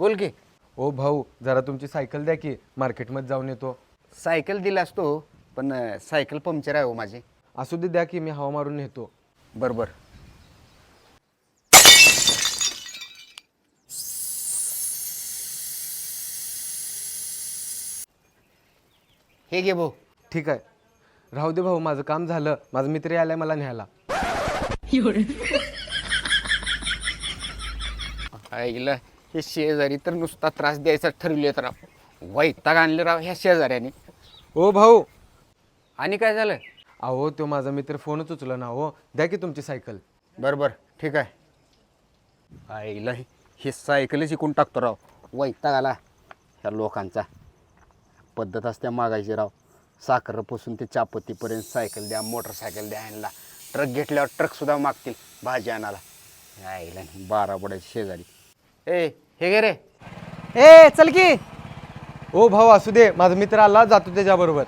बोल की. ओ भाऊ जरा तुमची सायकल द्या की मार्केटमध्ये जाऊन येतो. सायकल दिला असतो पण सायकल पंक्चर आहे हो माझी. असू दे द्या की मी हवा मारून नेतो. बरोबर. हे घे भाऊ. ठीक आहे राहू दे भाऊ माझं काम झालं. माझा मित्र आलाय मला न्यायला. आईला हे शेजारी तर नुसता त्रास द्यायचा ठरवले तर वैताग आणले राव ह्या शेजाऱ्याने. ओ भाऊ आणि काय झालं? अहो तो माझा मित्र फोनच उचला ना. हो द्या की तुमची सायकल. बरोबर ठीक आहे. आईला हे सायकलच इकून टाकतो राव. वैताग आला ह्या लोकांचा. पद्धत असते मागायची राव. साखरपासून ते चापत्तीपर्यंत सायकल द्या, मोटरसायकल द्या. ह्यांना ट्रक घेतल्यावर ट्रकसुद्धा मागतील भाजी आणायला. आईला बारा पडायची शेजारी. ए हे घे रे. ए चल की. ओ भाऊ असू दे माझा मित्र आला जातो त्याच्याबरोबर.